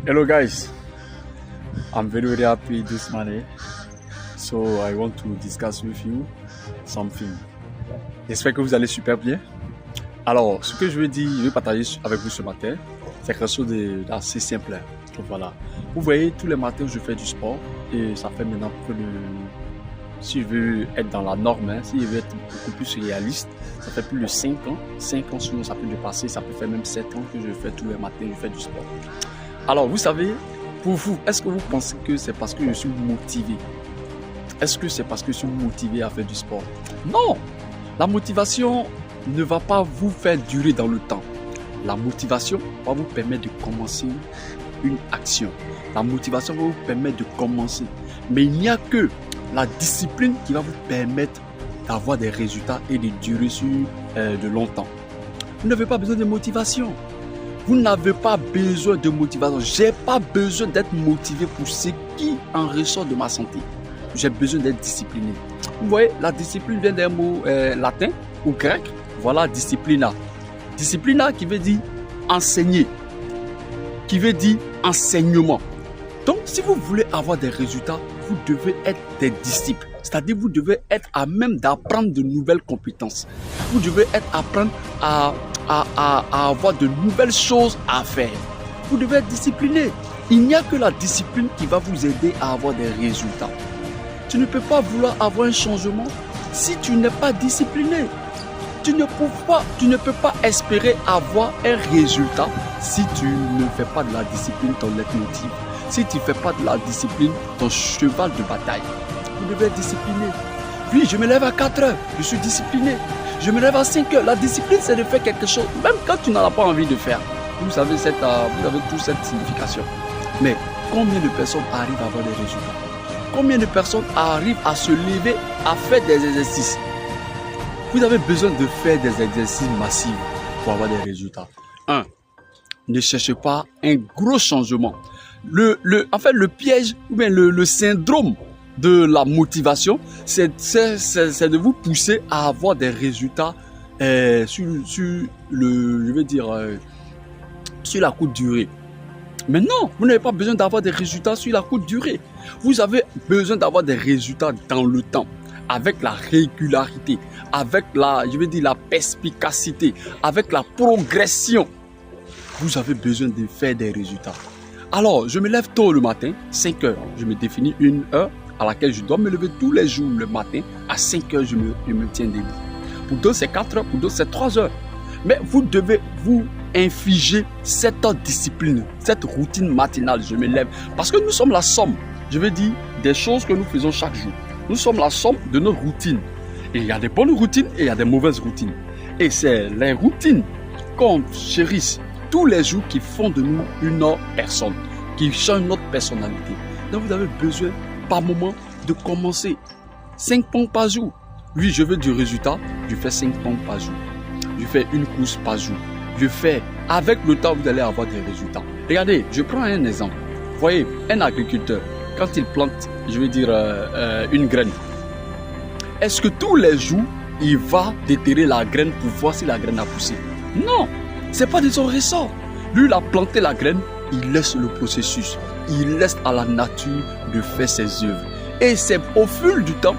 Hello guys, I'm very happy this morning, so I want to discuss with you something. J'espère que vous allez super bien. Alors, ce que je vais partager avec vous ce matin, c'est quelque chose d'assez simple. Donc voilà, vous voyez, tous les matins je fais du sport et ça fait maintenant que si je veux être dans la norme, si je veux être beaucoup plus réaliste, ça fait plus de 5 ans. 5 ans, sinon ça peut dépasser, ça peut faire même 7 ans que je fais tous les matins, je fais du sport. Alors, vous savez, pour vous, est-ce que vous pensez que c'est parce que je suis motivé? Est-ce que c'est parce que je suis motivé à faire du sport? Non! La motivation ne va pas vous faire durer dans le temps. La motivation va vous permettre de commencer une action. La motivation va vous permettre de commencer. Mais il n'y a que la discipline qui va vous permettre d'avoir des résultats et de durer sur de longtemps. Vous n'avez pas besoin de motivation. Vous n'avez pas besoin de motivation. Je n'ai pas besoin d'être motivé pour ce qui en ressort de ma santé. J'ai besoin d'être discipliné. Vous voyez, la discipline vient d'un mot latin ou grec. Voilà, disciplina. Disciplina qui veut dire enseigner, qui veut dire enseignement. Donc, si vous voulez avoir des résultats, vous devez être des disciples. C'est-à-dire, vous devez être à même d'apprendre de nouvelles compétences. Vous devez apprendre à avoir de nouvelles choses à faire. Vous devez être discipliné. Il n'y a que la discipline qui va vous aider à avoir des résultats. Tu ne peux pas vouloir avoir un changement si tu n'es pas discipliné. Tu ne peux pas espérer avoir un résultat si tu ne fais pas de la discipline ton leitmotiv. Si tu ne fais pas de la discipline ton cheval de bataille. Vous devez être discipliné. Oui, je me lève à 4 heures, je suis discipliné. Je me lève à 5 heures. La discipline, c'est de faire quelque chose, même quand tu n'en as pas envie de faire. Vous avez toute cette signification. Mais combien de personnes arrivent à avoir des résultats? Combien de personnes arrivent à se lever, à faire des exercices? Vous avez besoin de faire des exercices massifs pour avoir des résultats. 1. Ne cherchez pas un gros changement. Le piège ou bien le syndrome de la motivation, c'est de vous pousser à avoir des résultats sur la courte durée. Mais non, vous n'avez pas besoin d'avoir des résultats sur la courte durée. Vous avez besoin d'avoir des résultats dans le temps, avec la régularité, avec la perspicacité, avec la progression. Vous avez besoin de faire des résultats. Alors, je me lève tôt le matin, 5 heures. Je me définis une heure à laquelle je dois me lever tous les jours le matin. À 5 heures, je me tiens debout. Pour d'autres, c'est 4 heures, pour d'autres, c'est 3 heures. Mais vous devez vous infliger cette discipline, cette routine matinale. Je me lève. Parce que nous sommes la somme, des choses que nous faisons chaque jour. Nous sommes la somme de nos routines. Et il y a des bonnes routines et il y a des mauvaises routines. Et c'est les routines qu'on chérisse tous les jours qui font de nous une autre personne, qui changent notre personnalité. Donc vous avez besoin par moment de commencer 5 pompes par jour. Oui, je veux du résultat, je fais 5 pompes par jour. Je fais une course par jour. Avec le temps, vous allez avoir des résultats. Regardez, je prends un exemple. Vous voyez, un agriculteur, quand il plante, une graine, est-ce que tous les jours, il va déterrer la graine pour voir si la graine a poussé? Non, ce n'est pas de son ressort. Lui, il a planté la graine, il laisse le processus. Il laisse à la nature de faire ses œuvres. Et c'est au fil du temps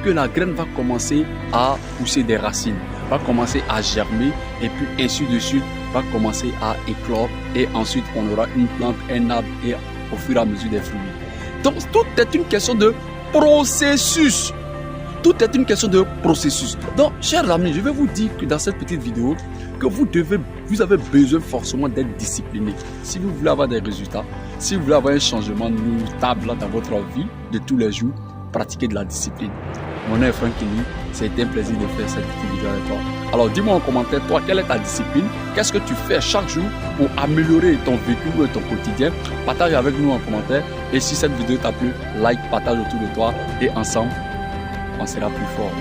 que la graine va commencer à pousser des racines, va commencer à germer et puis ainsi de suite va commencer à éclore et ensuite on aura une plante, un arbre et au fur et à mesure des fruits. Donc tout est une question de processus. Tout est une question de processus. Donc, chers amis, je vais vous dire que dans cette petite vidéo, que vous avez besoin forcément d'être discipliné. Si vous voulez avoir des résultats, si vous voulez avoir un changement notable dans votre vie de tous les jours, pratiquez de la discipline. Mon nom est Frank Kenny, c'était un plaisir de faire cette petite vidéo avec toi. Alors dis-moi en commentaire, toi, quelle est ta discipline? Qu'est-ce que tu fais chaque jour pour améliorer ton vécu ou ton quotidien? Partage avec nous en commentaire. Et si cette vidéo t'a plu, like, partage autour de toi et ensemble, on sera plus fort.